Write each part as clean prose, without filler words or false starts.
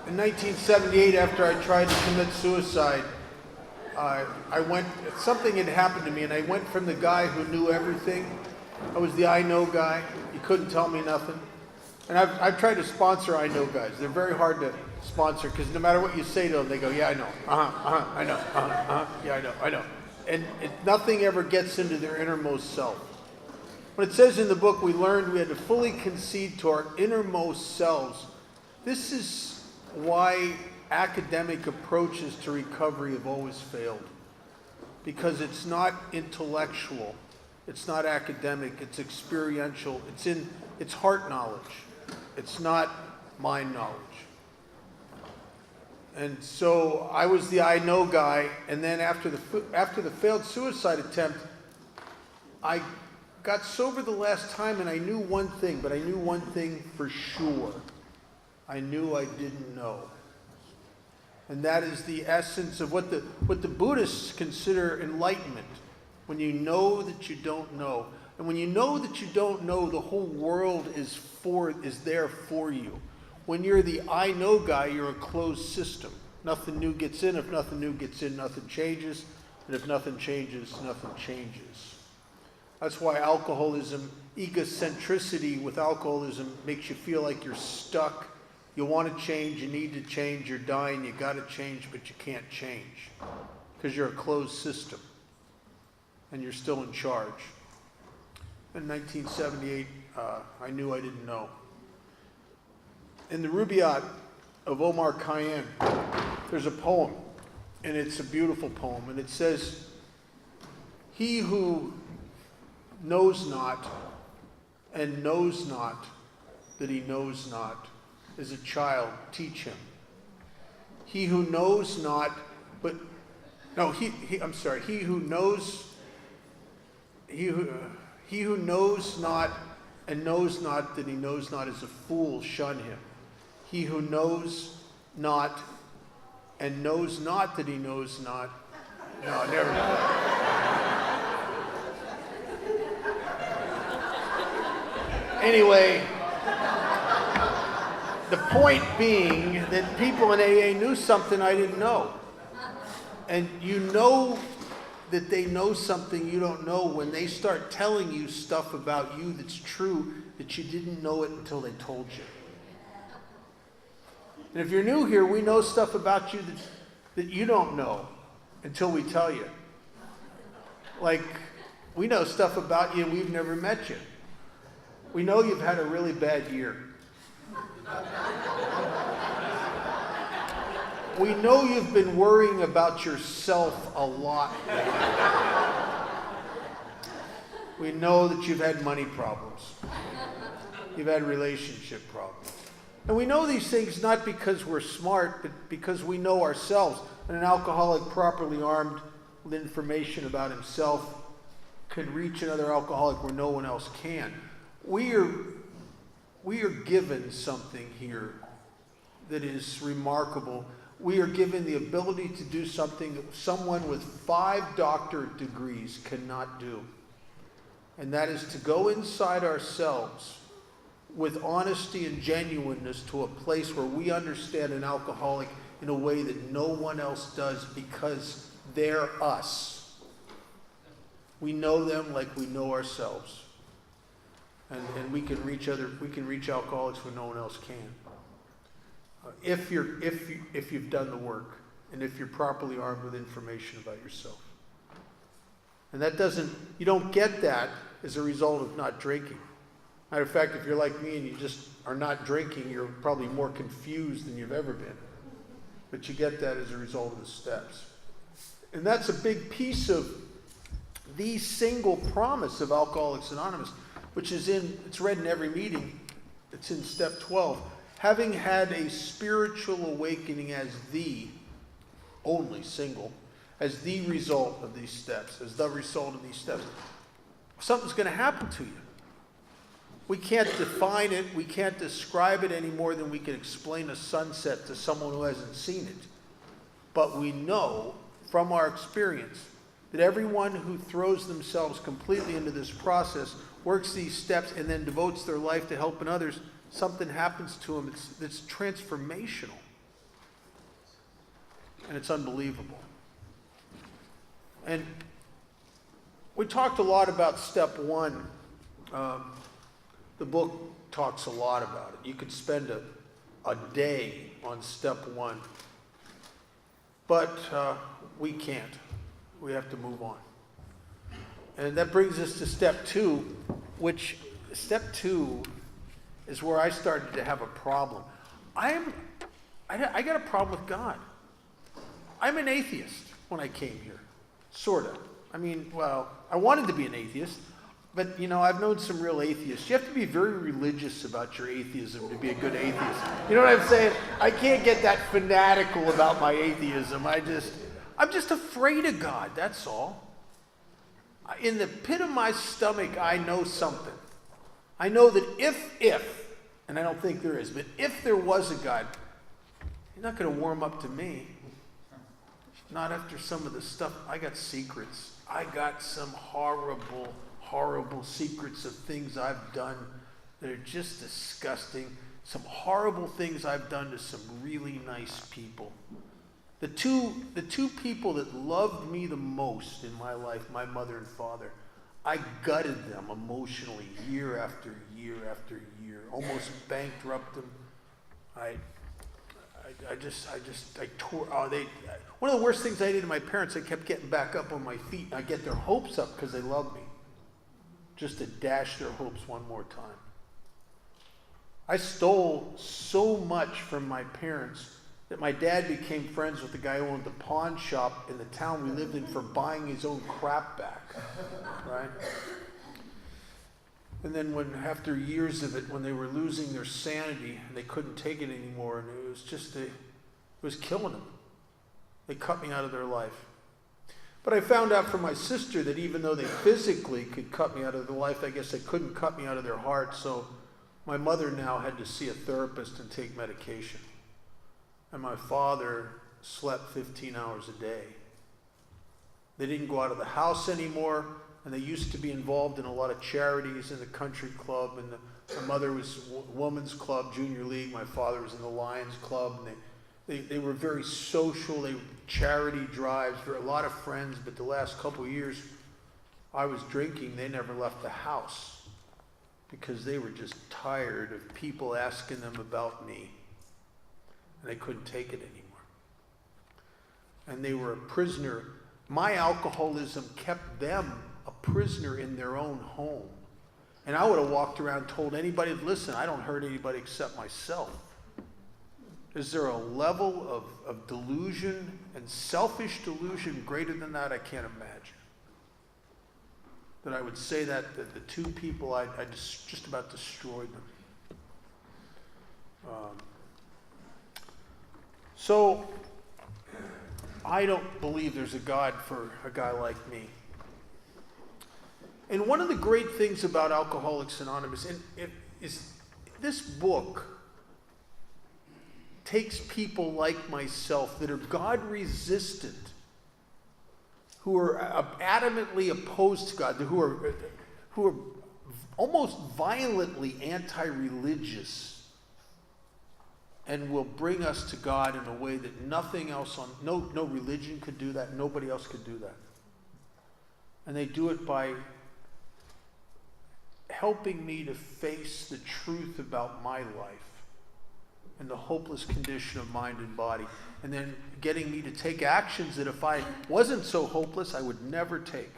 In 1978, after I tried to commit suicide, something had happened to me, and I went from the guy who knew everything. I was the I know guy. You couldn't tell me nothing. And I've tried to sponsor I know guys. They're very hard to sponsor because no matter what you say to them, they go, yeah, I know. I know. Yeah, I know. And nothing ever gets into their innermost self. When it says in the book, we learned we had to fully concede to our innermost selves. This is why academic approaches to recovery have always failed. Because it's not intellectual, it's not academic, it's experiential, it's heart knowledge. It's not mind knowledge. And so I was the I know guy, and then after the failed suicide attempt, I got sober the last time, and I knew one thing, but I knew one thing for sure. I knew I didn't know. And that is the essence of what the Buddhists consider enlightenment. When you know that you don't know. And when you know that you don't know, the whole world is there for you. When you're the I know guy, you're a closed system. Nothing new gets in. If nothing new gets in, nothing changes. And if nothing changes, nothing changes. That's why alcoholism, egocentricity with alcoholism makes you feel like you're stuck. You want to change, you need to change, you're dying, you got to change, but you can't change. Because you're a closed system. And you're still in charge. In 1978, I knew I didn't know. In the Rubaiyat of Omar Khayyam, there's a poem, and it's a beautiful poem, and it says, he who knows not and knows not that he knows not is a child, teach him. He who knows not, he who knows not and knows not that he knows not is a fool, shun him. He who knows not and knows not that he knows not. No, never mind. Anyway, the point being that people in AA knew something I didn't know. And you know that they know something you don't know when they start telling you stuff about you that's true that you didn't know it until they told you. And if you're new here, we know stuff about you that you don't know until we tell you. Like, we know stuff about you and we've never met you. We know you've had a really bad year. We know you've been worrying about yourself a lot. We know that you've had money problems. You've had relationship problems. And we know these things not because we're smart, but because we know ourselves. And an alcoholic properly armed with information about himself can reach another alcoholic where no one else can. We are given something here that is remarkable. We are given the ability to do something that someone with 5 doctorate degrees cannot do. And that is to go inside ourselves with honesty and genuineness to a place where we understand an alcoholic in a way that no one else does because they're us. We know them like we know ourselves. And we can reach alcoholics when no one else can. If you've done the work and if you're properly armed with information about yourself. And you don't get that as a result of not drinking. Matter of fact, if you're like me and you just are not drinking, you're probably more confused than you've ever been. But you get that as a result of the steps. And that's a big piece of the single promise of Alcoholics Anonymous, which it's read in every meeting. It's in step 12. Having had a spiritual awakening as the only single, as the result of these steps, something's going to happen to you. We can't define it, we can't describe it any more than we can explain a sunset to someone who hasn't seen it. But we know from our experience that everyone who throws themselves completely into this process, works these steps, and then devotes their life to helping others, something happens to them that's transformational. And it's unbelievable. And we talked a lot about step one. The book talks a lot about it. You could spend a day on step one. But we can't. We have to move on. And that brings us to step two, which step two is where I started to have a problem. I got a problem with God. I'm an atheist when I came here, sort of. I mean, well, I wanted to be an atheist, but, I've known some real atheists. You have to be very religious about your atheism to be a good atheist. You know what I'm saying? I can't get that fanatical about my atheism. I'm just afraid of God, that's all. In the pit of my stomach, I know something. I know that if, and I don't think there is, but if there was a God, he's not going to warm up to me. Not after some of the stuff. I got secrets. I got some horrible, horrible secrets of things I've done that are just disgusting. Some horrible things I've done to some really nice people. The two people that loved me the most in my life, my mother and father, I gutted them emotionally year after year after year, almost bankrupted them. I tore. One of the worst things I did to my parents, I kept getting back up on my feet. I get their hopes up because they love me, just to dash their hopes one more time. I stole so much from my parents that my dad became friends with the guy who owned the pawn shop in the town we lived in for buying his own crap back, right? And then after years of it, when they were losing their sanity, they couldn't take it anymore, and it was killing them. They cut me out of their life. But I found out from my sister that even though they physically could cut me out of their life, I guess they couldn't cut me out of their heart, so my mother now had to see a therapist and take medication. And my father slept 15 hours a day. They didn't go out of the house anymore, and they used to be involved in a lot of charities in the country club, and my mother was women's club, junior league. My father was in the Lions club, and they were very social. They charity drives, for a lot of friends. But the last couple of years, I was drinking. They never left the house because they were just tired of people asking them about me. And they couldn't take it anymore. And they were a prisoner. My alcoholism kept them a prisoner in their own home. And I would have walked around, told anybody, listen, I don't hurt anybody except myself. Is there a level of delusion and selfish delusion greater than that? I can't imagine. That I would say that the two people, I just about destroyed them. So, I don't believe there's a God for a guy like me. And one of the great things about Alcoholics Anonymous is this book takes people like myself that are God-resistant, who are adamantly opposed to God, who are almost violently anti-religious, and will bring us to God in a way that nothing else no religion could do that, nobody else could do that. And they do it by helping me to face the truth about my life and the hopeless condition of mind and body, and then getting me to take actions that if I wasn't so hopeless, I would never take.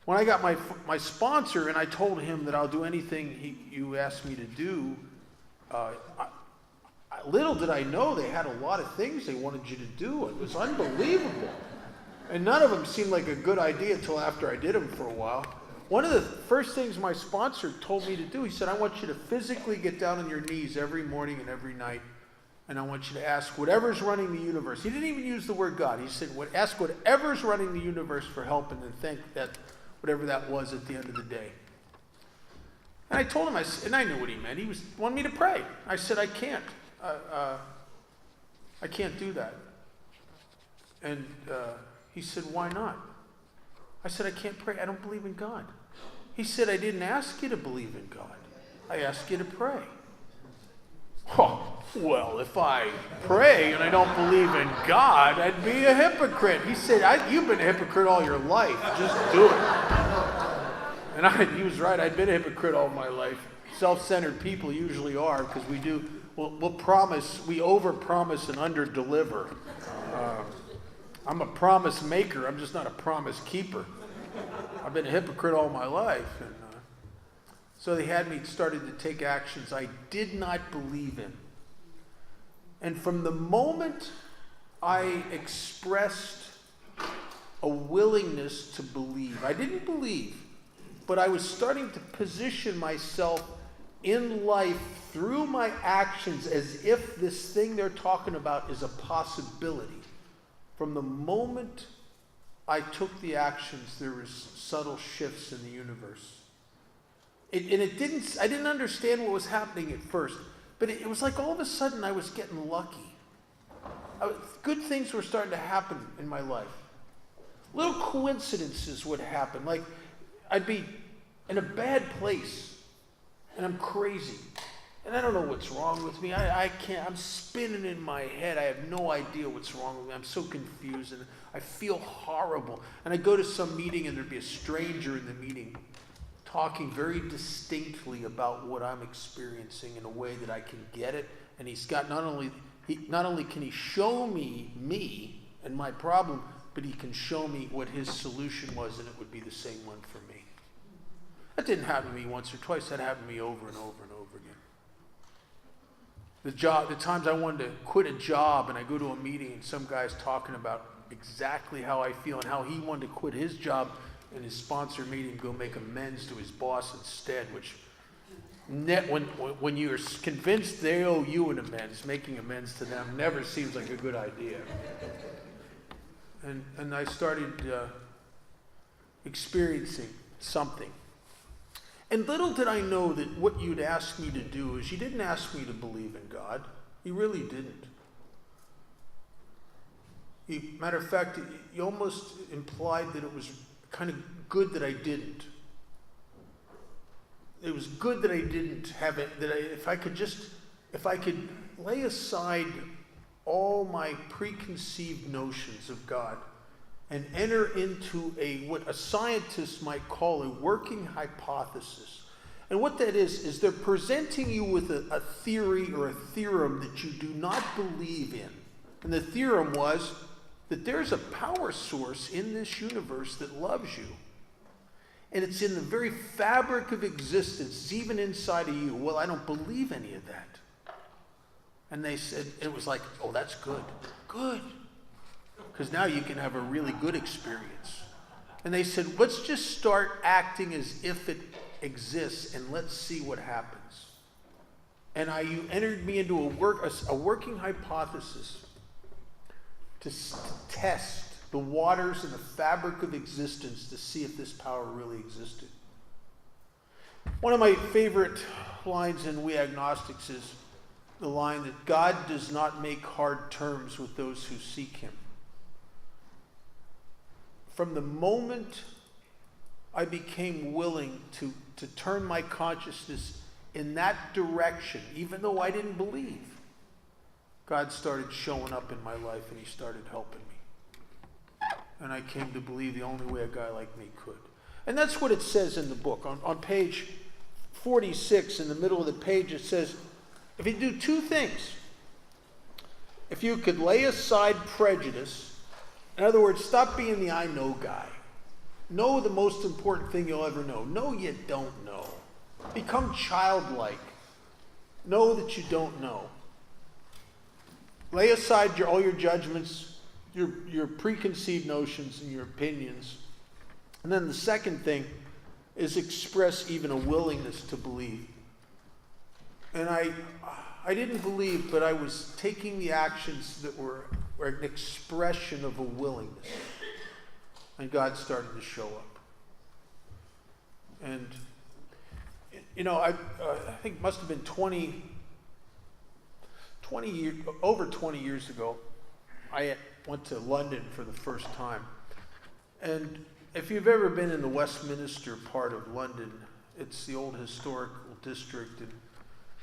When I got my sponsor and I told him that I'll do anything you asked me to do, little did I know they had a lot of things they wanted you to do. It was unbelievable. And none of them seemed like a good idea until after I did them for a while. One of the first things my sponsor told me to do, he said, I want you to physically get down on your knees every morning and every night, and I want you to ask whatever's running the universe. He didn't even use the word God. He said, ask whatever's running the universe for help, and then thank that, whatever that was at the end of the day. And I told him, and I knew what he meant. He wanted me to pray. I said, I can't. I can't do that. And he said, why not? I said, I can't pray. I don't believe in God. He said, I didn't ask you to believe in God. I asked you to pray. Oh, Well, if I pray and I don't believe in God, I'd be a hypocrite. He said, you've been a hypocrite all your life. Just do it. And he was right. I'd been a hypocrite all my life. Self-centered people usually are, because we'll promise, we overpromise and underdeliver. I'm a promise maker. I'm just not a promise keeper. I've been a hypocrite all my life. And so they had me started to take actions I did not believe in. And from the moment I expressed a willingness to believe, I didn't believe, but I was starting to position myself in life through my actions as if this thing they're talking about is a possibility. From the moment I took the actions, there was subtle shifts in the universe. I didn't understand what was happening at first, but it was like all of a sudden I was getting lucky. Good things were starting to happen in my life. Little coincidences would happen. Like I'd be in a bad place and I'm crazy. And I don't know what's wrong with me. I can't, I'm spinning in my head. I have no idea what's wrong with me. I'm so confused and I feel horrible. And I go to some meeting and there'd be a stranger in the meeting talking very distinctly about what I'm experiencing in a way that I can get it. And he's got not only can he show me and my problem, but he can show me what his solution was, and it would be the same one for me. That didn't happen to me once or twice. That happened to me over and over and over again. The times I wanted to quit a job and I go to a meeting and some guy's talking about exactly how I feel and how he wanted to quit his job, and his sponsor made him go make amends to his boss instead, which when you're convinced they owe you an amends, making amends to them never seems like a good idea. And I started experiencing something. And little did I know that what you'd ask me to do is you didn't ask me to believe in God. You really didn't. Matter of fact, you almost implied that it was kind of good that I didn't. It was good that I didn't have it, if I could lay aside all my preconceived notions of God and enter into what a scientist might call a working hypothesis. And what that is they're presenting you with a theory or a theorem that you do not believe in. And the theorem was that there's a power source in this universe that loves you. And it's in the very fabric of existence. It's even inside of you. Well, I don't believe any of that. And they said, it was like, oh, that's good. Good. Because now you can have a really good experience. And they said, let's just start acting as if it exists and let's see what happens. And you entered me into a working hypothesis to test the waters and the fabric of existence to see if this power really existed. One of my favorite lines in We Agnostics is the line that God does not make hard terms with those who seek him. From the moment I became willing to turn my consciousness in that direction, even though I didn't believe, God started showing up in my life and he started helping me. And I came to believe the only way a guy like me could. And that's what it says in the book. On page 46, in the middle of the page, it says, if you do two things, if you could lay aside prejudice, in other words, stop being the I know guy. Know the most important thing you'll ever know. Know you don't know. Become childlike. Know that you don't know. Lay aside all your judgments, your preconceived notions and your opinions. And then the second thing is express even a willingness to believe. And I didn't believe, but I was taking the actions that were an expression of a willingness. And God started to show up. And, I think it must have been over 20 years ago, I went to London for the first time. And if you've ever been in the Westminster part of London, it's the old historical district. And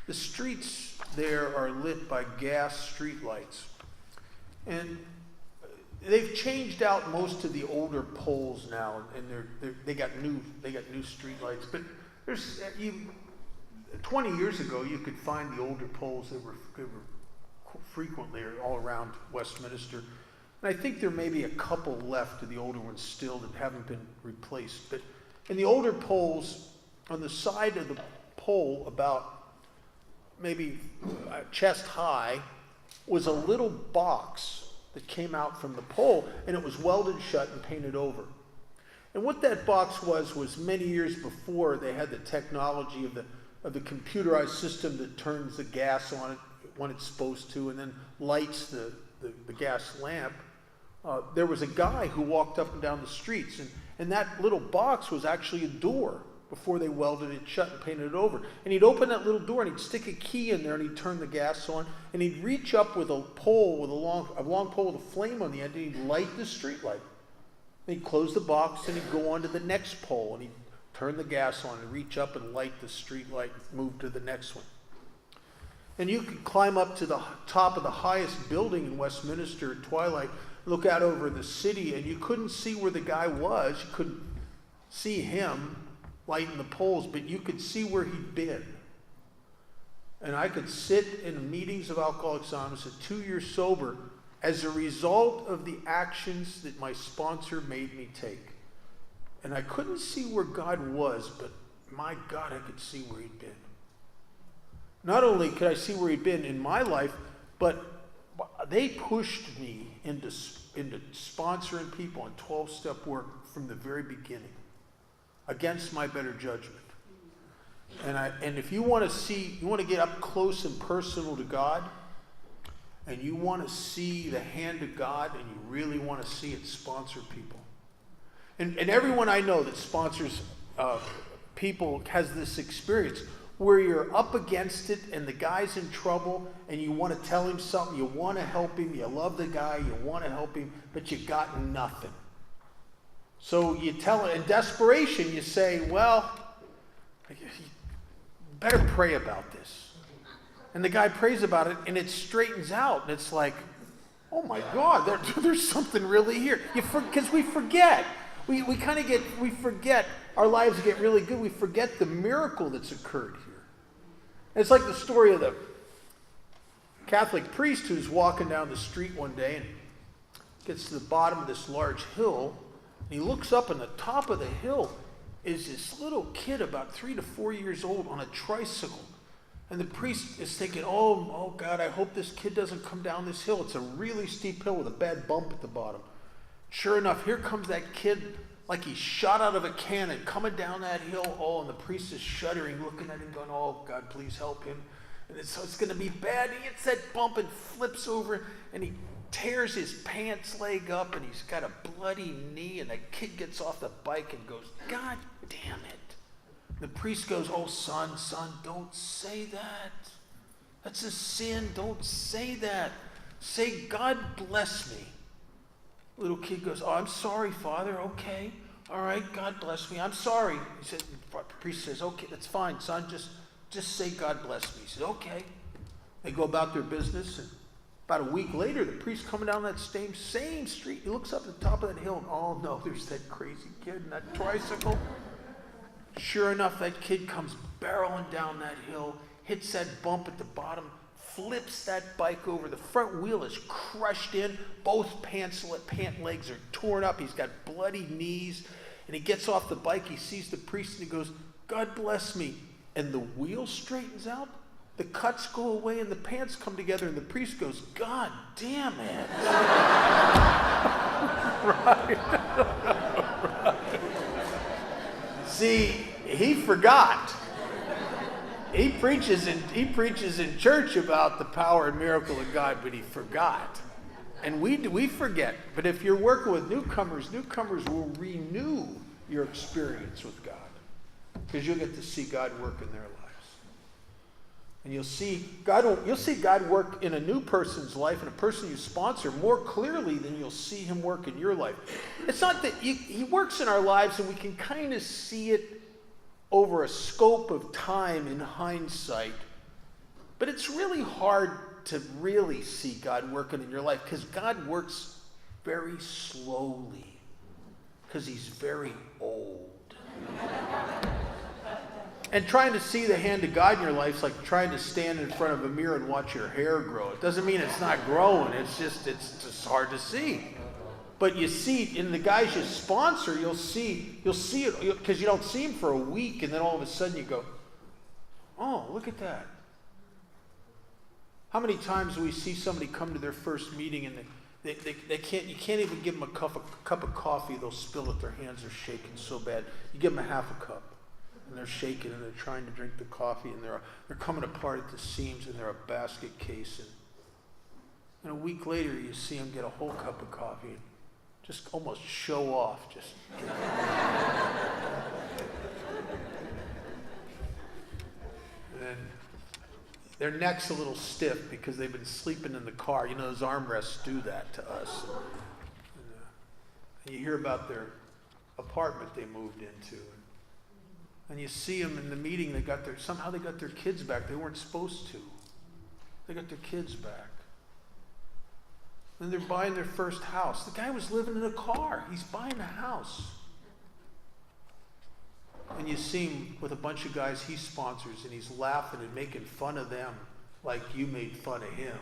The streets there are lit by gas street lights. And they've changed out most of the older poles now, and they got new street lights. But there's 20 years ago, you could find the older poles. They were frequently all around Westminster. And I think there may be a couple left of the older ones still that haven't been replaced. But in the older poles, on the side of the pole, about maybe chest high, was a little box that came out from the pole, and it was welded shut and painted over. And what that box was many years before they had the technology of the computerized system that turns the gas on it when it's supposed to, and then lights the gas lamp. There was a guy who walked up and down the streets, and that little box was actually a door before they welded it shut and painted it over. And he'd open that little door, and he'd stick a key in there, and he'd turn the gas on, and he'd reach up with a pole, with a long pole with a flame on the end, and he'd light the street light. And he'd close the box, and he'd go on to the next pole, and he'd turn the gas on and reach up and light the street light, move to the next one. And you could climb up to the top of the highest building in Westminster at twilight, look out over the city, and you couldn't see where the guy was. You couldn't see him lighting the poles, but you could see where he'd been. And I could sit in meetings of Alcoholics Anonymous at 2 years sober as a result of the actions that my sponsor made me take. And I couldn't see where God was, but my God, I could see where he'd been. Not only could I see where he'd been in my life, but they pushed me into sponsoring people in 12-step work from the very beginning, against my better judgment. And if you want to get up close and personal to God, and you want to see the hand of God, and you really want to see it, sponsor people. And everyone I know that sponsors people has this experience where you're up against it and the guy's in trouble and you want to tell him something, you want to help him, you love the guy, you want to help him, but you got nothing. So you tell him, in desperation, you say, well, you better pray about this. And the guy prays about it and it straightens out. And it's like, oh my God, there's something really here. Because we forget. We forget. Our lives get really good. We forget the miracle that's occurred here. It's like the story of the Catholic priest who's walking down the street one day and gets to the bottom of this large hill, and he looks up, and the top of the hill is this little kid about 3 to 4 years old on a tricycle. And the priest is thinking, oh God, I hope this kid doesn't come down this hill. It's a really steep hill with a bad bump at the bottom. Sure enough, here comes that kid like he's shot out of a cannon coming down that hill. Oh, and the priest is shuddering, looking at him going, oh God, please help him. And it's going to be bad. He hits that bump and flips over, and he tears his pants leg up, and he's got a bloody knee, and the kid gets off the bike and goes, God damn it. The priest goes, oh, son, don't say that. That's a sin. Don't say that. Say, God bless me. Little kid goes, oh, I'm sorry, Father. Okay. All right, God bless me. I'm sorry. He said, the priest says, okay, that's fine, son. Just say God bless me. He says, okay. They go about their business, and about a week later, the priest coming down that same street, he looks up at the top of that hill, and oh no, there's that crazy kid in that tricycle. Sure enough, that kid comes barreling down that hill, hits that bump at the bottom, flips that bike over. The front wheel is crushed in. Both pant legs are torn up. He's got bloody knees. And he gets off the bike. He sees the priest and he goes, God bless me. And the wheel straightens out. The cuts go away and the pants come together. And the priest goes, God damn it. Right. See, he forgot. He preaches in church about the power and miracle of God, but he forgot. And we forget. But if you're working with newcomers will renew your experience with God, because you'll get to see God work in their lives. And you'll see God work in a new person's life, and a person you sponsor, more clearly than you'll see him work in your life. It's not that he works in our lives and we can kind of see it over a scope of time in hindsight, But it's really hard to really see God working in your life because God works very slowly because he's very old. And trying to see the hand of God in your life is like trying to stand in front of a mirror and watch your hair grow. It doesn't mean it's not growing. It's just hard to see. But you see, in the guys you sponsor, you'll see it because you don't see him for a week, and then all of a sudden you go, "Oh, look at that." How many times do we see somebody come to their first meeting and they can't, you can't even give them a cup of coffee, they'll spill it, their hands are shaking so bad. You give them a half a cup, and they're shaking, and they're trying to drink the coffee, and they're coming apart at the seams, and they're a basket case. And a week later, you see them get a whole cup of coffee, and just almost show off. And then their neck's a little stiff because they've been sleeping in the car. You know, those armrests do that to us. And you hear about their apartment they moved into. And you see them in the meeting, somehow they got their kids back. They weren't supposed to. They got their kids back. And they're buying their first house. The guy was living in a car. He's buying a house. And you see him with a bunch of guys he sponsors, and he's laughing and making fun of them like you made fun of him.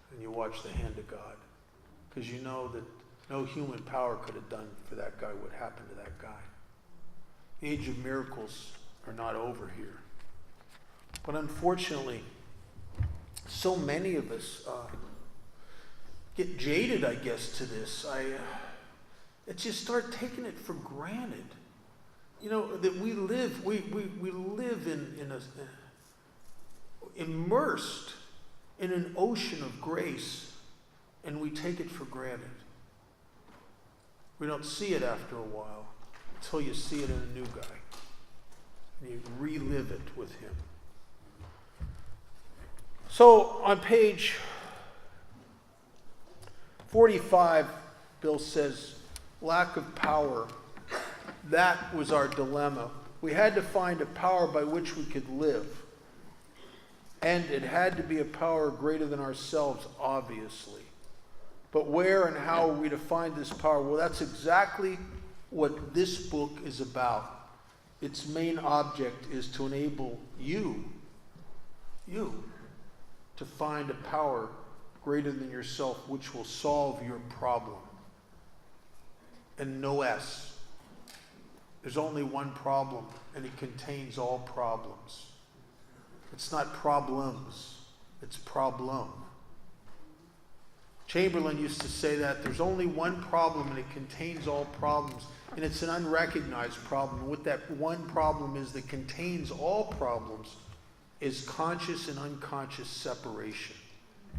And you watch the hand of God, because you know that no human power could have done for that guy what happened to that guy. The age of miracles are not over here. But unfortunately, so many of us get jaded, I guess, to this. It's just start taking it for granted. You know, that we live immersed in an ocean of grace, and we take it for granted. We don't see it after a while until you see it in a new guy. And you relive it with him. So on page 45, Bill says, lack of power. That was our dilemma. We had to find a power by which we could live. And it had to be a power greater than ourselves, obviously. But where and how are we to find this power? Well, that's exactly what this book is about. Its main object is to enable you to find a power greater than yourself, which will solve your problem. And no S. There's only one problem, and it contains all problems. It's not problems, it's problem. Chamberlain used to say that there's only one problem, and it contains all problems. And it's an unrecognized problem. And what that one problem is that contains all problems is conscious and unconscious separation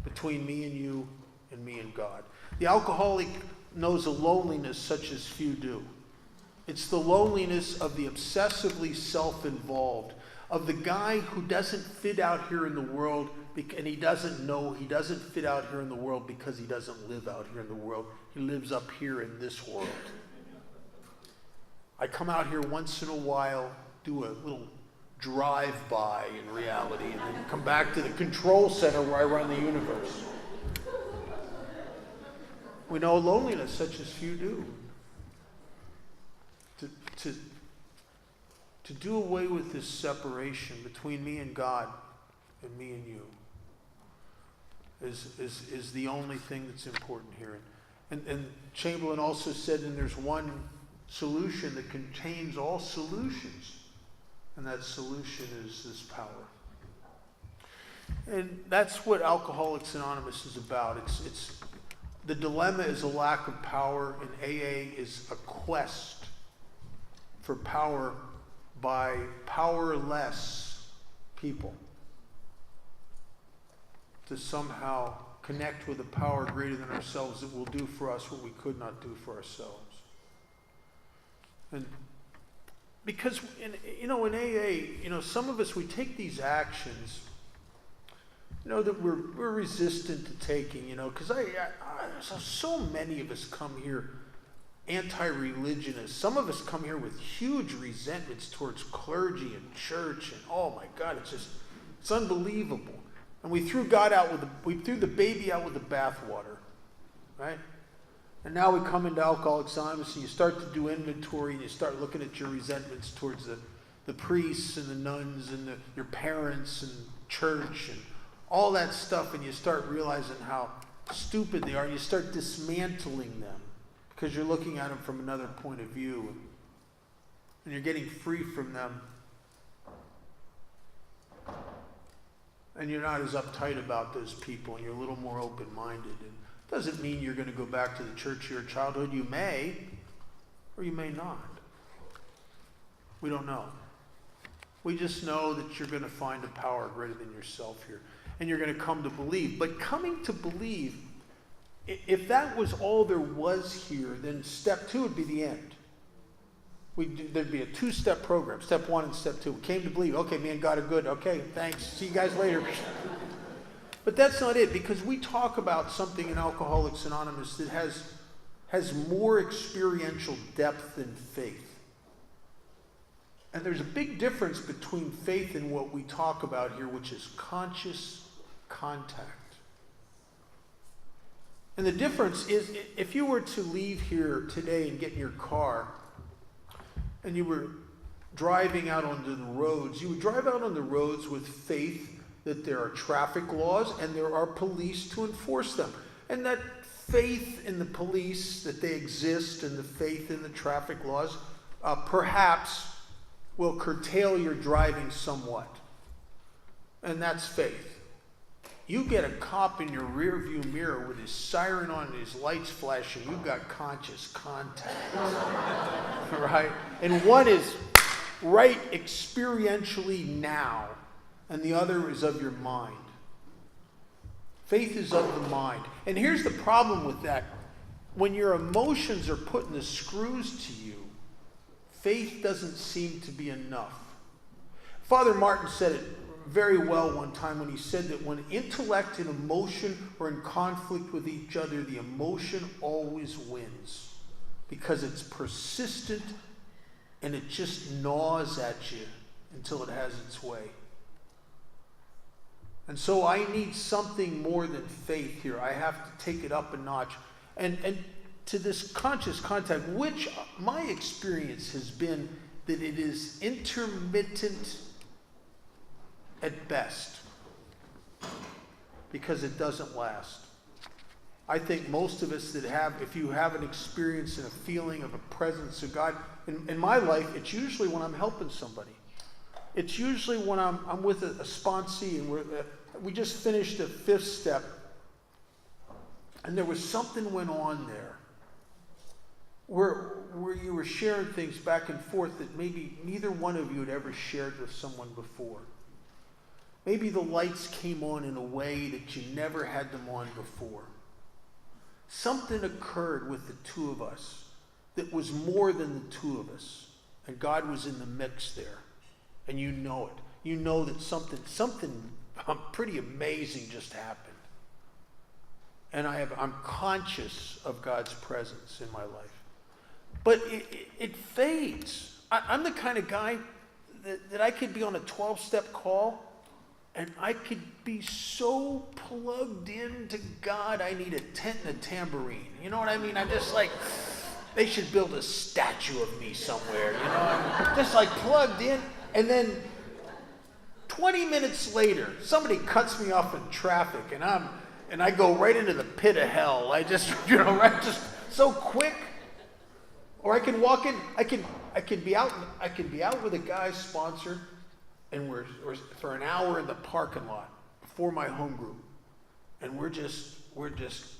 between me and you and me and God. The alcoholic knows a loneliness such as few do. It's the loneliness of the obsessively self-involved, of the guy who doesn't fit out here in the world, and he doesn't know he doesn't fit out here in the world because he doesn't live out here in the world. He lives up here in this world. I come out here once in a while, do a little drive-by in reality, and then come back to the control center where I run the universe. We know loneliness such as few do. To do away with this separation between me and God and me and you is the only thing that's important here. And Chamberlain also said, and there's one solution that contains all solutions, and that solution is this power. And that's what Alcoholics Anonymous is about. It's the dilemma is a lack of power, and AA is a quest for power by powerless people to somehow connect with a power greater than ourselves that will do for us what we could not do for ourselves. And because in AA, some of us, we take these actions, that we're resistant to taking, because so many of us come here anti-religionists. Some of us come here with huge resentments towards clergy and church, and oh my God, it's unbelievable. And we threw the baby out with the bathwater, right? And now we come into Alcoholics Anonymous, and you start to do inventory, and you start looking at your resentments towards the priests and the nuns and your parents and church and all that stuff, and you start realizing how stupid they are, and you start dismantling them because you're looking at them from another point of view, and you're getting free from them, and you're not as uptight about those people, and you're a little more open-minded. And it doesn't mean you're going to go back to the church of your childhood. You may, or you may not. We don't know. We just know that you're going to find a power greater than yourself here, and you're going to come to believe. But coming to believe, if that was all there was here, then step 2 would be the end. There'd be a 2-step program, step 1 and step 2. We came to believe, okay, me and God are good, okay, thanks, see you guys later. But that's not it, because we talk about something in Alcoholics Anonymous that has more experiential depth than faith. And there's a big difference between faith and what we talk about here, which is conscious contact. And the difference is, if you were to leave here today and get in your car, and you were driving out onto the roads, you would drive out on the roads with faith that there are traffic laws and there are police to enforce them. And that faith in the police, that they exist, and the faith in the traffic laws, perhaps will curtail your driving somewhat. And that's faith. You get a cop in your rear view mirror with his siren on and his lights flashing, you've got conscious contact. Right? And one is right experientially now, and the other is of your mind. Faith is of the mind. And here's the problem with that. When your emotions are putting the screws to you, faith doesn't seem to be enough. Father Martin said it very well one time when he said that when intellect and emotion are in conflict with each other, the emotion always wins because it's persistent and it just gnaws at you until it has its way. And so I need something more than faith here. I have to take it up a notch. And to this conscious contact, which my experience has been that it is intermittent at best, because it doesn't last. I think most of us that have, if you have an experience and a feeling of a presence of God, in my life, it's usually when I'm helping somebody. It's usually when I'm with a sponsee, and we just finished the 5th step, and there was something went on there where you were sharing things back and forth that maybe neither one of you had ever shared with someone before. Maybe the lights came on in a way that you never had them on before. Something occurred with the two of us that was more than the two of us. And God was in the mix there. And you know it. You know that something pretty amazing just happened. And I'm conscious of God's presence in my life. But it fades. I'm the kind of guy that I could be on a 12-step call, and I could be so plugged into God, I need a tent and a tambourine. You know what I mean? I'm just like, they should build a statue of me somewhere, you know? I'm just like plugged in. And then 20 minutes later, somebody cuts me off in traffic, and I go right into the pit of hell. I just, right, just so quick. Or I can walk in, I can be out with a guy's sponsor, and we're for an hour in the parking lot before my home group, and we're just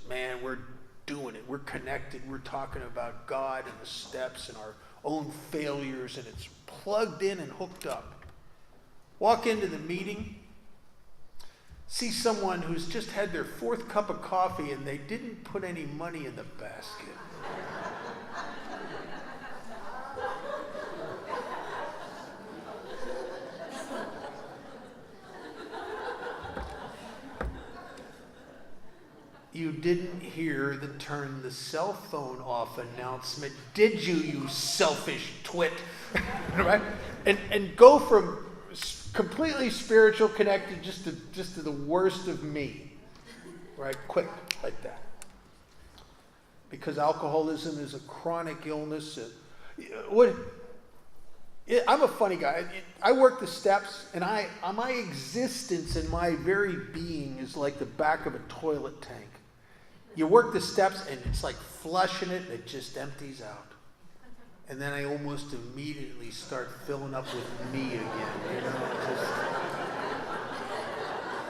man, we're doing it. We're connected. We're talking about God and the steps and our own failures, and it's plugged in and hooked up. Walk into the meeting, see someone who's just had their 4th cup of coffee and they didn't put any money in the basket. you didn't hear the turn the cell phone off announcement, did you, you selfish twit? Right? And go from completely spiritual connected just to the worst of me. Right? Quick, like that. Because alcoholism is a chronic illness. I'm a funny guy. I work the steps, and my existence and my very being is like the back of a toilet tank. You work the steps, and it's like flushing it, and it just empties out. And then I almost immediately start filling up with me again.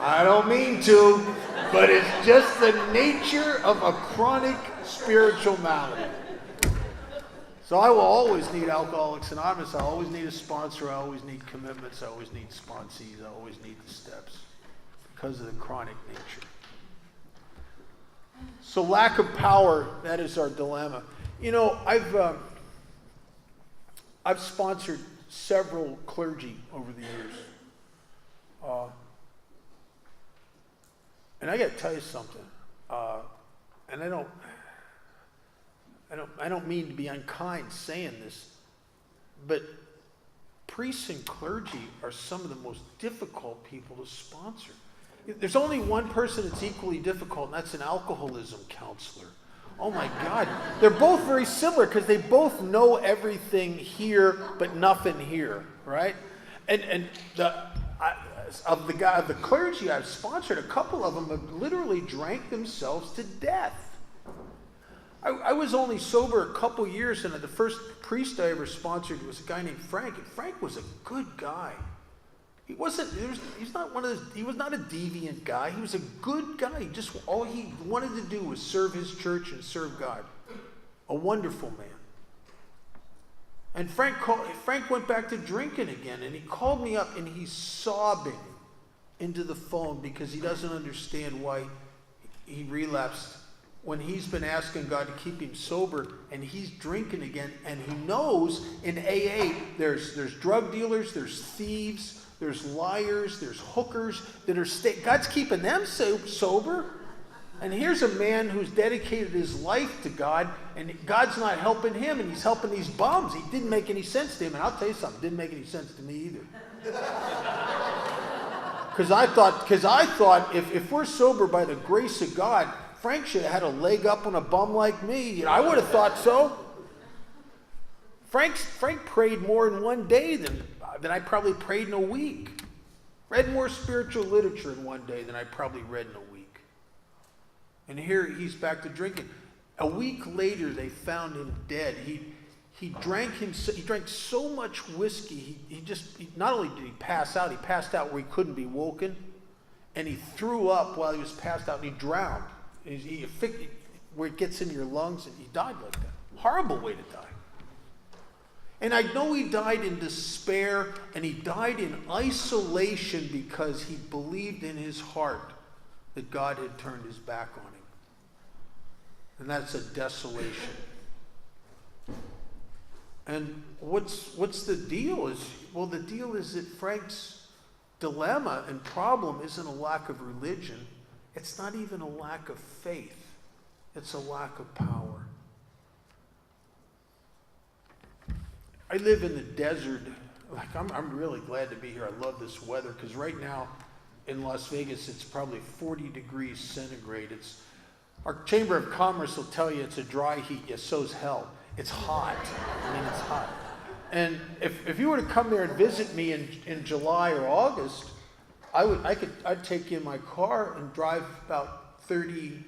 I don't mean to, but it's just the nature of a chronic spiritual malady. So I will always need Alcoholics Anonymous. I always need a sponsor. I always need commitments. I always need sponsees. I always need the steps because of the chronic nature. So lack of power, that is our dilemma. I've sponsored several clergy over the years. And I got to tell you something. And I don't mean to be unkind saying this, but priests and clergy are some of the most difficult people to sponsor. There's only one person that's equally difficult, and that's an alcoholism counselor. Oh my God. They're both very similar because they both know everything here, but nothing here, right? And of the clergy I've sponsored, a couple of them have literally drank themselves to death. I was only sober a couple years, and the first priest I ever sponsored was a guy named Frank, and Frank was a good guy. He was not a deviant guy. He was a good guy. All he wanted to do was serve his church and serve God. A wonderful man. And Frank went back to drinking again, and he called me up, and he's sobbing into the phone because he doesn't understand why he relapsed when he's been asking God to keep him sober, and he's drinking again, and he knows in AA there's drug dealers, there's thieves, there's liars, there's hookers that are God's keeping them sober. And here's a man who's dedicated his life to God, and God's not helping him, and he's helping these bums. It didn't make any sense to him, and I'll tell you something, it didn't make any sense to me either. Because I thought if we're sober by the grace of God, Frank should have had a leg up on a bum like me. I would have thought so. Frank prayed more in one day than I probably prayed in a week. Read more spiritual literature in one day than I probably read in a week. And here he's back to drinking. A week later, they found him dead. He drank so much whiskey. He not only did he pass out, he passed out where he couldn't be woken, and he threw up while he was passed out, and he drowned. Where it gets in your lungs, and he died like that. Horrible way to die. And I know he died in despair, and he died in isolation because he believed in his heart that God had turned his back on him. And that's a desolation. And what's the deal? The deal is that Frank's dilemma and problem isn't a lack of religion. It's not even a lack of faith. It's a lack of power. I live in the desert. I'm really glad to be here. I love this weather because right now in Las Vegas it's probably 40 degrees centigrade. Our Chamber of Commerce will tell you it's a dry heat. Yeah, so's hell. It's hot. It's hot. And if you were to come there and visit me in July or August, I'd take you in my car and drive about 40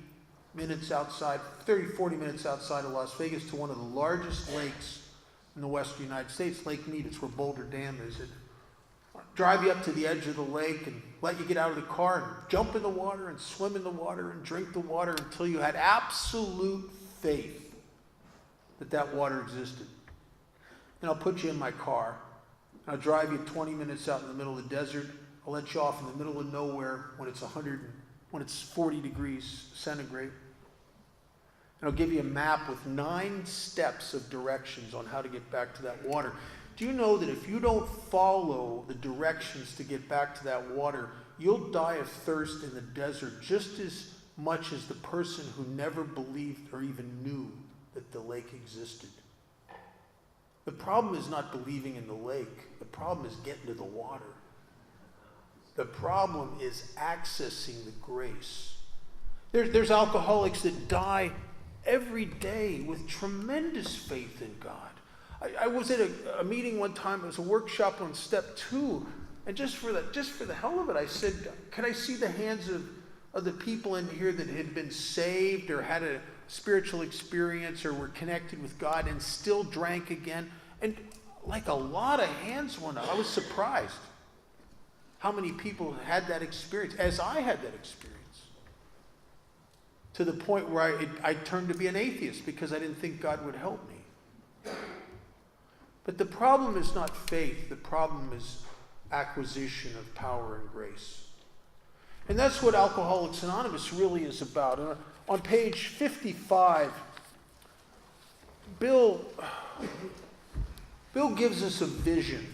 minutes outside of Las Vegas to one of the largest lakes in the western United States, Lake Mead. It's where Boulder Dam is. Drive you up to the edge of the lake and let you get out of the car and jump in the water and swim in the water and drink the water until you had absolute faith that water existed. Then I'll put you in my car. And I'll drive you 20 minutes out in the middle of the desert. I'll let you off in the middle of nowhere when it's 40 degrees centigrade. And I'll give you a map with 9 steps of directions on how to get back to that water. Do you know that if you don't follow the directions to get back to that water, you'll die of thirst in the desert just as much as the person who never believed or even knew that the lake existed. The problem is not believing in the lake. The problem is getting to the water. The problem is accessing the grace. There's alcoholics that die every day with tremendous faith in God. I was at a meeting one time. It was a workshop on step 2, and just for the hell of it, I said, "Could I see the hands of the people in here that had been saved or had a spiritual experience or were connected with God and still drank again?" And like a lot of hands went up. I was surprised how many people had that experience, as I had that experience, to the point where I turned to be an atheist because I didn't think God would help me. But the problem is not faith. The problem is acquisition of power and grace. And that's what Alcoholics Anonymous really is about. And on page 55, Bill gives us a vision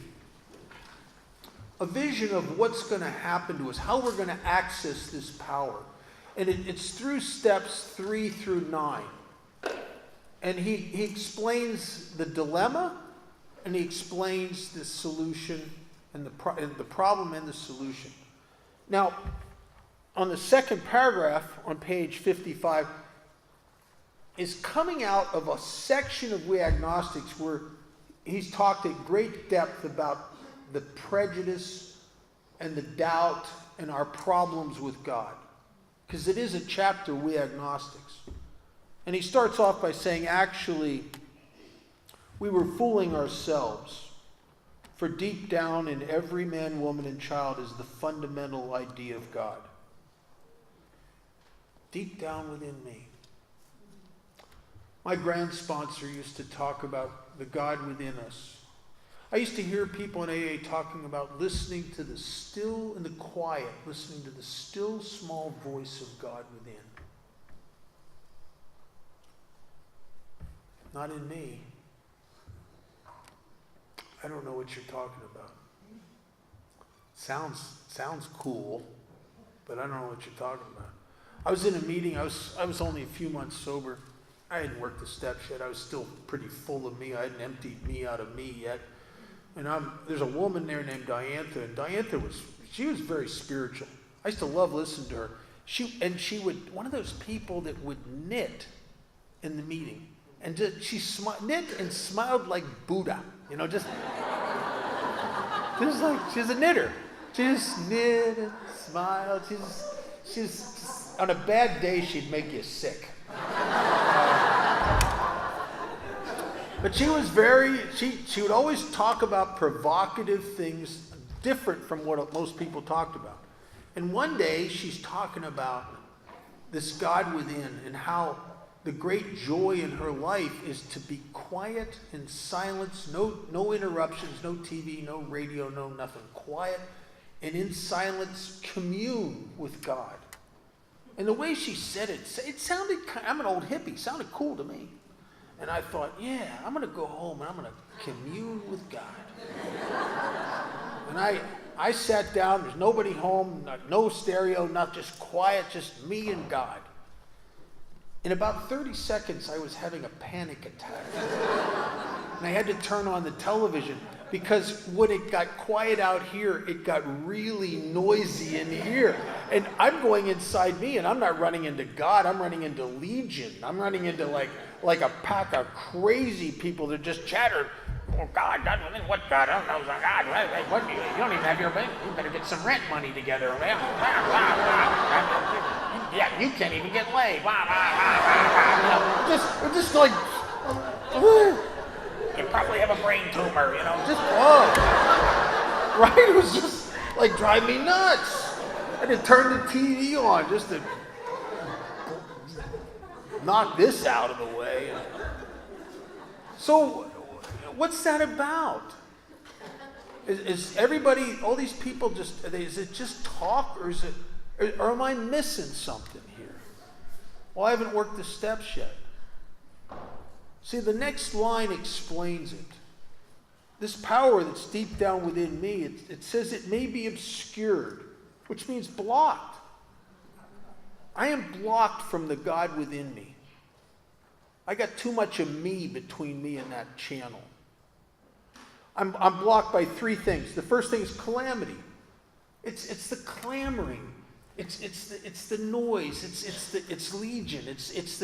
of what's going to happen to us, how we're going to access this power. And it's through steps 3 through 9. And he explains the dilemma, and he explains the solution, and the problem and the solution. Now, on the second paragraph on page 55 is coming out of a section of We Agnostics where he's talked at great depth about the prejudice and the doubt and our problems with God. Because it is a chapter, We Agnostics. And he starts off by saying, actually, we were fooling ourselves. For deep down in every man, woman, and child is the fundamental idea of God. Deep down within me. My grand sponsor used to talk about the God within us. I used to hear people in AA talking about listening to the still and the quiet, listening to the still small voice of God within. Not in me. I don't know what you're talking about. Sounds cool, but I don't know what you're talking about. I was in a meeting. I was only a few months sober. I hadn't worked the steps yet. I was still pretty full of me. I hadn't emptied me out of me yet. And there's a woman there named Diantha, and Diantha was very spiritual. I used to love listening to her. She would, one of those people that would knit in the meeting. And she knit and smiled like Buddha, just like she's a knitter. She just knit and smiled. She's on a bad day she'd make you sick. But she was she would always talk about provocative things different from what most people talked about. And one day she's talking about this God within and how the great joy in her life is to be quiet in silence, no interruptions, no TV, no radio, no nothing. Quiet and in silence commune with God. And the way she said it sounded, I'm an old hippie, sounded cool to me. And I thought, yeah, I'm going to go home and I'm going to commune with God. And I sat down, there's nobody home, no stereo, not just quiet, just me and God. In about 30 seconds, I was having a panic attack. And I had to turn on the television because when it got quiet out here, it got really noisy in here. And I'm going inside me, and I'm not running into God. I'm running into Legion. I'm running into like a pack of crazy people that just chatter. Oh, God, what God? I don't know. God, what, you don't even have your bank. You better get some rent money together. Yeah, you can't even get laid. Just like, you probably have a brain tumor, just, right? It was just like drive me nuts. I had to turn the TV on just to knock this out of the way. So, what's that about? Is everybody, all these people is it just talk or am I missing something here? Well, I haven't worked the steps yet. See, the next line explains it. This power that's deep down within me, it says it may be obscured, which means blocked. I I am blocked from the God within me. I got too much of me between me and that channel. I'm blocked by three things. The first thing is calamity. It's the clamoring. It's the noise. It's legion. It's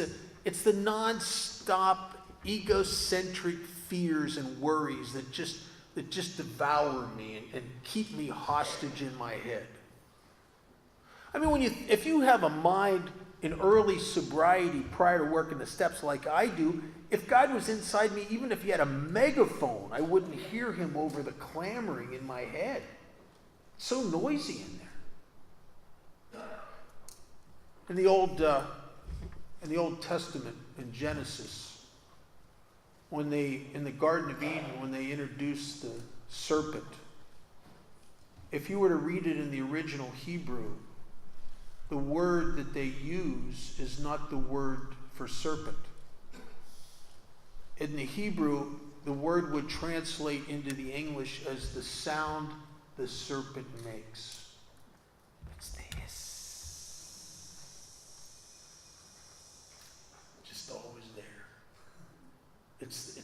the non-stop egocentric fears and worries that just devour me and keep me hostage in my head. I mean, if you have a mind in early sobriety prior to working the steps like I do, if God was inside me, even if he had a megaphone, I wouldn't hear him over the clamoring in my head. It's so noisy in there. In the Old Testament, in Genesis, in the Garden of Eden, when they introduced the serpent, if you were to read it in the original Hebrew, the word that they use is not the word for serpent. In the Hebrew, the word would translate into the English as the sound the serpent makes. It's the hiss. Just always there. It's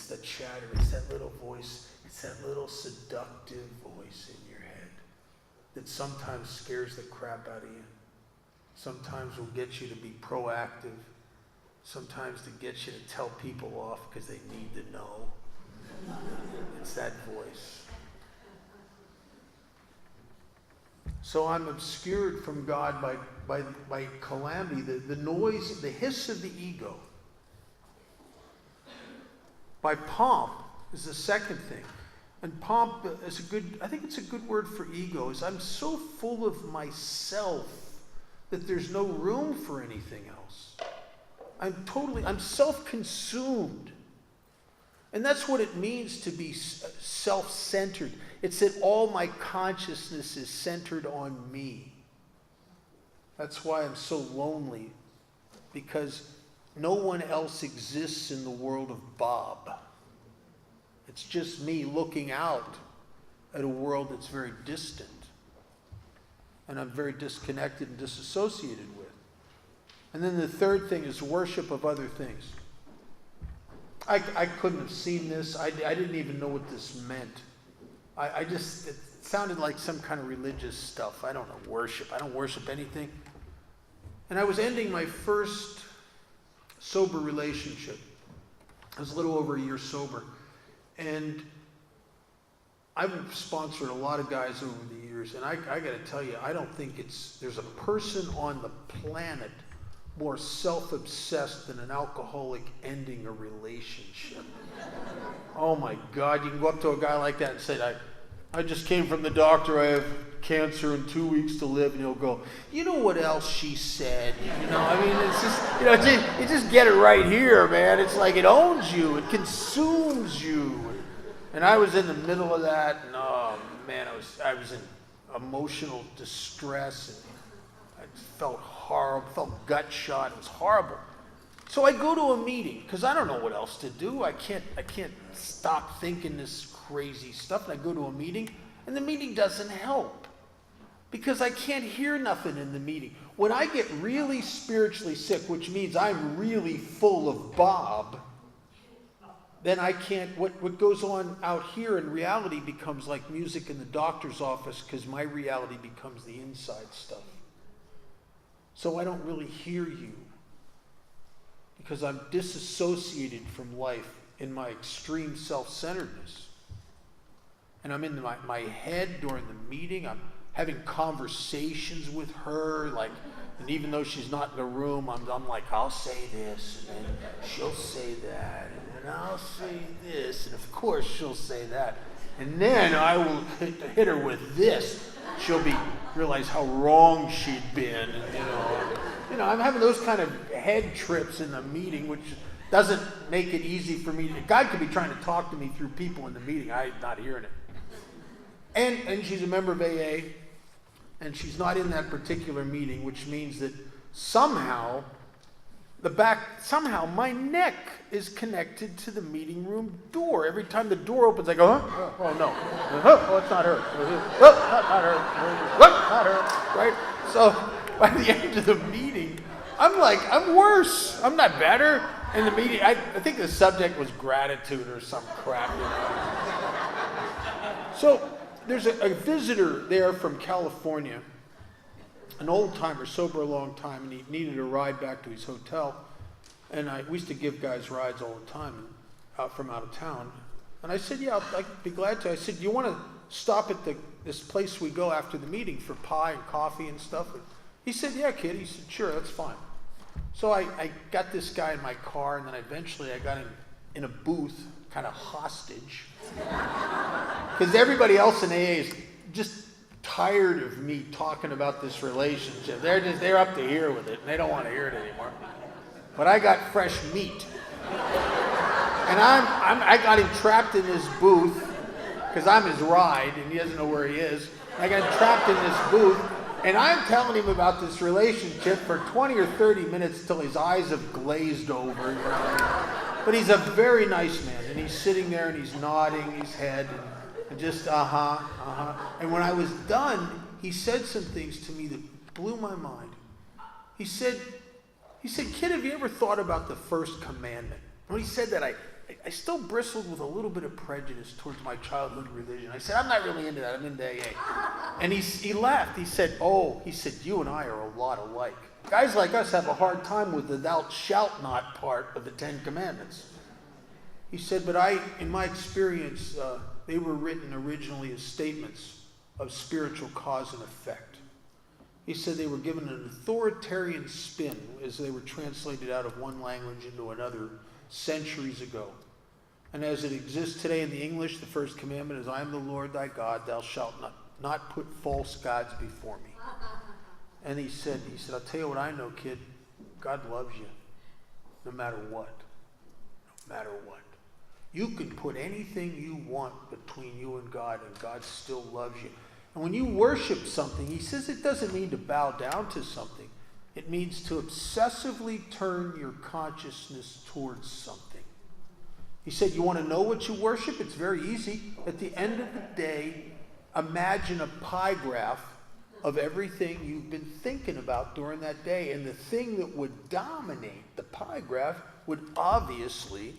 the chatter. It's that little voice. It's that little seductive voice in your head that sometimes scares the crap out of you. Sometimes will get you to be proactive. Sometimes to get you to tell people off because they need to know. It's that voice. So I'm obscured from God by calamity, the noise, the hiss of the ego. By pomp is the second thing. And pomp is I think it's a good word for ego, is I'm so full of myself that there's no room for anything else. I'm self-consumed. And that's what it means to be self-centered. It's that all my consciousness is centered on me. That's why I'm so lonely, because no one else exists in the world of Bob. It's just me looking out at a world that's very distant. And I'm very disconnected and disassociated with. And then the third thing is worship of other things. I couldn't have seen this. I didn't even know what this meant. It sounded like some kind of religious stuff. I don't know, worship. I don't worship anything. And I was ending my first sober relationship. I was a little over a year sober. And I've sponsored a lot of guys over the years, and I got to tell you, I don't think there's a person on the planet more self-obsessed than an alcoholic ending a relationship. Oh my God, you can go up to a guy like that and say, I just came from the doctor, I have cancer and 2 weeks to live, and he'll go, you know what else she said? I mean, it's just, you just get it right here, man. It's like it owns you, it consumes you. And I was in the middle of that, and oh man, I was in emotional distress, and I felt horrible, felt gut shot. It was horrible. So I go to a meeting because I don't know what else to do. I can't stop thinking this crazy stuff. And I go to a meeting, and the meeting doesn't help because I can't hear nothing in the meeting. When I get really spiritually sick, which means I'm really full of Bob, then I can't, what goes on out here in reality becomes like music in the doctor's office because my reality becomes the inside stuff. So I don't really hear you because I'm disassociated from life in my extreme self-centeredness. And I'm in my head during the meeting. I'm having conversations with her, and even though she's not in the room, I'm like, I'll say this, and then she'll say that, and then I'll say this, and of course she'll say that, and then I will hit her with this. She'll realize how wrong she'd been, and I'm having those kind of head trips in the meeting, which doesn't make it easy for me. God could be trying to talk to me through people in the meeting. I'm not hearing it. And she's a member of AA, and she's not in that particular meeting, which means that somehow my neck is connected to the meeting room door. Every time the door opens, I go, huh? Oh no. Oh, it's not her. Oh, not her. What? Not her. Right? So by the end into the meeting, I'm worse. I'm not better. In the meeting, I think the subject was gratitude or some crap. So there's a visitor there from California, an old timer, sober a long time, and he needed a ride back to his hotel. And we used to give guys rides all the time from out of town. And I said, yeah, I'd be glad to. I said, you want to stop at this place we go after the meeting for pie and coffee and stuff? He said, yeah, kid. He said, sure, that's fine. So I got this guy in my car, and then eventually I got him in a booth, kind of hostage. Because everybody else in AA is just tired of me talking about this relationship. They're up to here with it, and they don't want to hear it anymore. But I got fresh meat. And I got him trapped in this booth, because I'm his ride, and he doesn't know where he is. I got him trapped in this booth, and I'm telling him about this relationship for 20 or 30 minutes till his eyes have glazed over. You know? But he's a very nice man, and he's sitting there, and he's nodding his head, and just, And when I was done, he said some things to me that blew my mind. He said, kid, have you ever thought about the first commandment? When he said that, I still bristled with a little bit of prejudice towards my childhood religion. I said, I'm not really into that. I'm into AA. And he laughed. He said, you and I are a lot alike. Guys like us have a hard time with the thou shalt not part of the Ten Commandments. He said, but in my experience, they were written originally as statements of spiritual cause and effect. He said they were given an authoritarian spin as they were translated out of one language into another centuries ago. And as it exists today in the English, the first commandment is, I am the Lord thy God, thou shalt not put false gods before me. And he said, I'll tell you what I know, kid. God loves you no matter what. No matter what. You can put anything you want between you and God still loves you. And when you worship something, he says it doesn't mean to bow down to something. It means to obsessively turn your consciousness towards something. He said, you want to know what you worship? It's very easy. At the end of the day, imagine a pie graph of everything you've been thinking about during that day. And the thing that would dominate the pie graph would obviously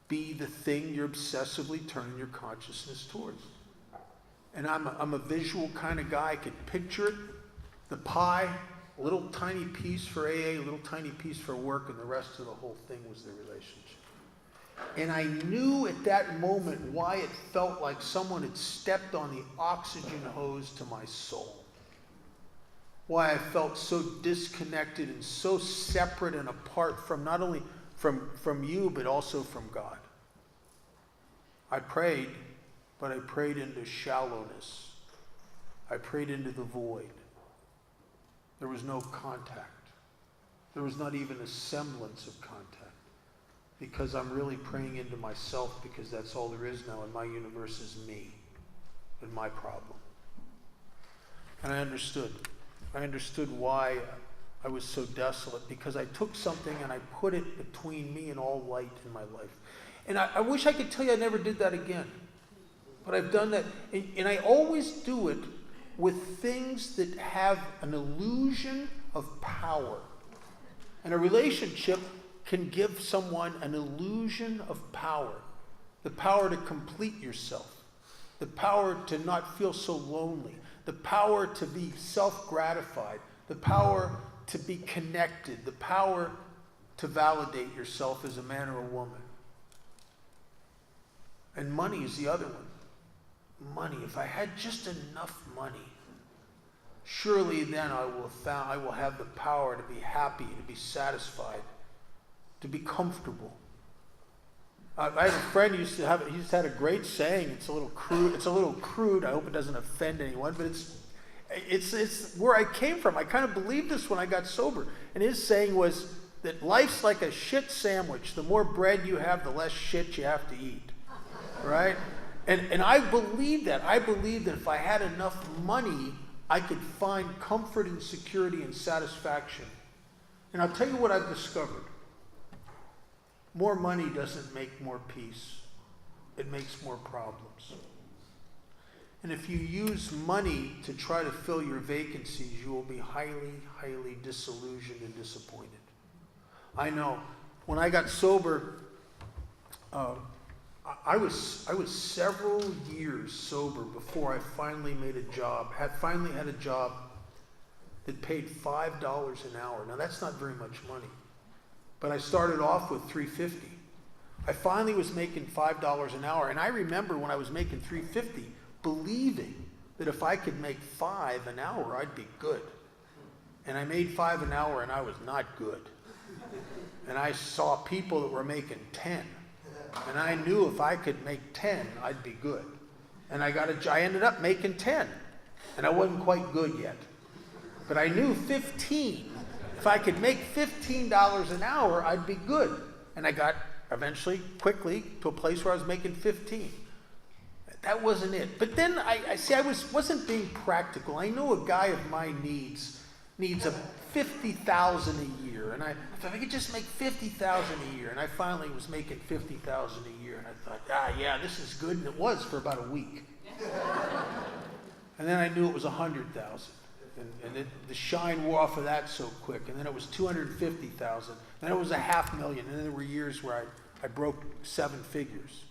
be the thing you're obsessively turning your consciousness towards. And I'm a visual kind of guy. I could picture it. The pie, a little tiny piece for AA, a little tiny piece for work, and the rest of the whole thing was the relationship. And I knew at that moment why it felt like someone had stepped on the oxygen hose to my soul. Why I felt so disconnected and so separate and apart from not only from you, but also from God. I prayed, but I prayed into shallowness. I prayed into the void. There was no contact. There was not even a semblance of contact. Because I'm really praying into myself, because that's all there is now, and my universe is me and my problem. And I understood. I understood why I was so desolate, because I took something and I put it between me and all light in my life. And I wish I could tell you I never did that again. But I've done that. And I always do it with things that have an illusion of power. And a relationship can give someone an illusion of power. The power to complete yourself. The power to not feel so lonely. The power to be self-gratified. The power to be connected. The power to validate yourself as a man or a woman. And money is the other one. Money. If I had just enough money, surely then I will have the power to be happy, to be satisfied, to be comfortable. I have a friend who he just had a great saying. It's a little crude. I hope it doesn't offend anyone, but it's where I came from. I kind of believed this when I got sober. And his saying was that life's like a shit sandwich. The more bread you have, the less shit you have to eat. Right? And I believe that. I believe that if I had enough money, I could find comfort and security and satisfaction. And I'll tell you what I've discovered. More money doesn't make more peace. It makes more problems. And if you use money to try to fill your vacancies, you will be highly, highly disillusioned and disappointed. I know. When I got sober, I was several years sober before I finally made a job, finally had a job that paid $5 an hour. Now that's not very much money, but I started off with $3.50. I finally was making $5 an hour, and I remember when I was making $3.50, believing that if I could make $5 an hour, I'd be good. And I made $5 an hour, and I was not good. And I saw people that were making 10. And I knew if I could make 10, I'd be good. And I ended up making 10. And I wasn't quite good yet. But I knew 15. If I could make $15 an hour, I'd be good. And I got eventually, quickly, to a place where I was making 15. That wasn't it. But then I wasn't being practical. I know a guy of my needs a $50,000 a year, and I thought I could just make $50,000 a year, and I finally was making $50,000 a year, and I thought, yeah, this is good, and it was for about a week. And then I knew it was $100,000, and the shine wore off of that so quick, and then it was $250,000, then it was $500,000, and then there were years where I broke 7 figures,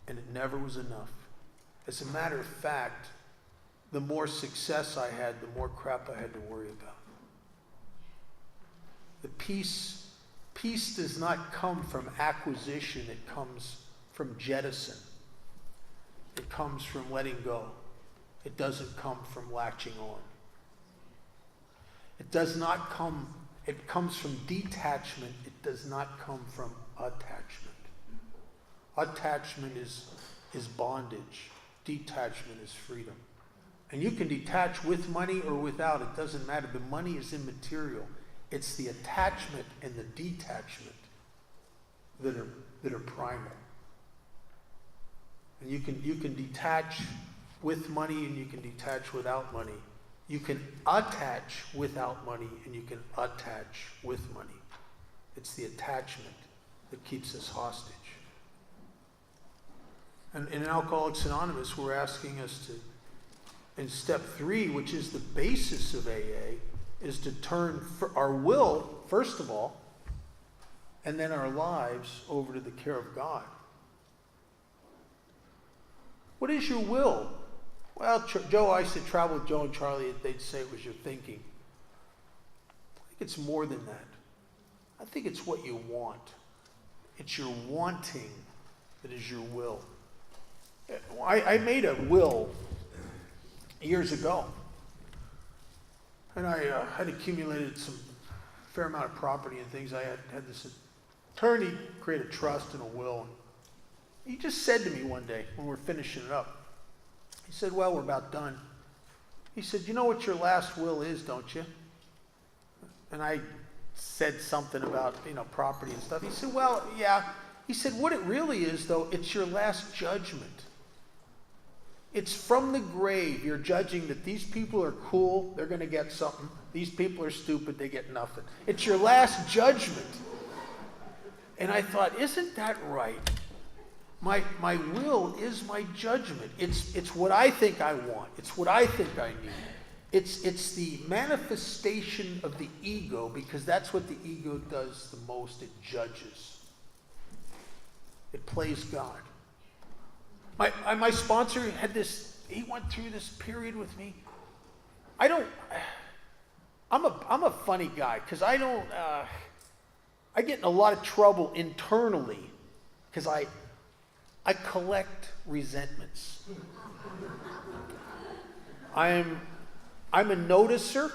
and it never was enough. As a matter of fact, the more success I had, the more crap I had to worry about. The peace does not come from acquisition, it comes from jettison. It comes from letting go. It doesn't come from latching on. It comes from detachment, it does not come from attachment. Attachment is bondage. Detachment is freedom. And you can detach with money or without, it doesn't matter. The money is immaterial. It's the attachment and the detachment that are primal. And you can detach with money and you can detach without money. You can attach without money and you can attach with money. It's the attachment that keeps us hostage. And in Alcoholics Anonymous, we're asking us to, in step 3, which is the basis of AA, is to turn our will, first of all, and then our lives over to the care of God. What is your will? Well, Joe, I used to travel with Joe and Charlie, they'd say it was your thinking. I think it's more than that. I think it's what you want. It's your wanting that is your will. I made a will years ago, and I had accumulated some fair amount of property and things. I had this attorney create a trust and a will. He just said to me one day when we were finishing it up, he said, well, we're about done. He said, you know what your last will is, don't you? And I said something about, property and stuff. He said, well, yeah. He said, what it really is, though, it's your last judgment. It's from the grave. You're judging that these people are cool, they're going to get something. These people are stupid, they get nothing. It's your last judgment. And I thought, isn't that right? My will is my judgment. It's what I think I want. It's what I think I need. It's the manifestation of the ego, because that's what the ego does the most. It judges. It plays God. My sponsor had this, he went through this period with me. I'm a funny guy, because I get in a lot of trouble internally, because I collect resentments. I'm a noticer,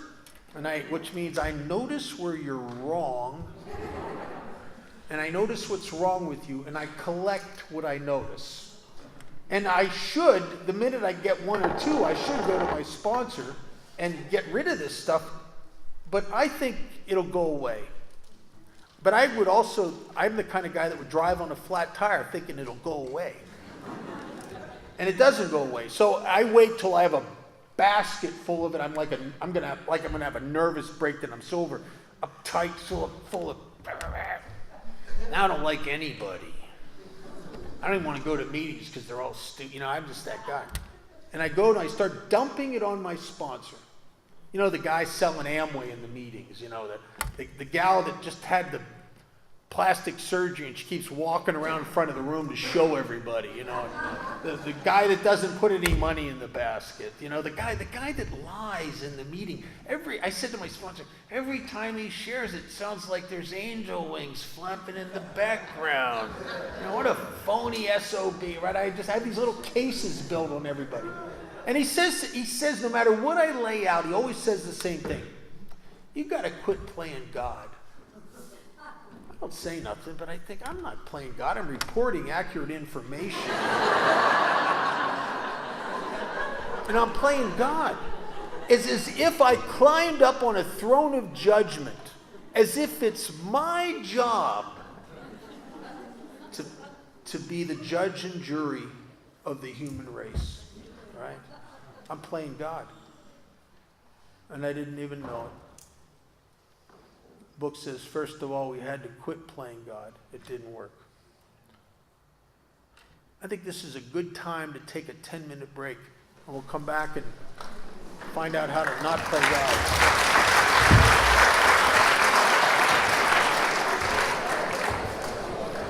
which means I notice where you're wrong, and I notice what's wrong with you, and I collect what I notice. And I should, the minute I get 1 or 2, I should go to my sponsor and get rid of this stuff, but I think it'll go away. But I'm the kind of guy that would drive on a flat tire thinking it'll go away. And it doesn't go away. So I wait till I have a basket full of it. I'm gonna have a nervous breakdown. I'm so uptight, so full of. Now I don't like anybody. I don't even want to go to meetings because they're all stupid. I'm just that guy. And I go and I start dumping it on my sponsor. You know, the guy selling Amway in the meetings, you know, the gal that just had the plastic surgery and she keeps walking around in front of the room to show everybody, you know. The guy that doesn't put any money in the basket, you know, the guy that lies in the meeting. I said to my sponsor, every time he shares it sounds like there's angel wings flapping in the background. You know, what a phony SOB, right? I have these little cases built on everybody. And he says no matter what I lay out, he always says the same thing. You've got to quit playing God. I don't say nothing, but I think I'm not playing God. I'm reporting accurate information. And I'm playing God. It's as if I climbed up on a throne of judgment, as if it's my job to be the judge and jury of the human race. Right? I'm playing God. And I didn't even know it. The book says, first of all, we had to quit playing God. It didn't work. I think this is a good time to take a 10-minute break. And we'll come back and find out how to not play God.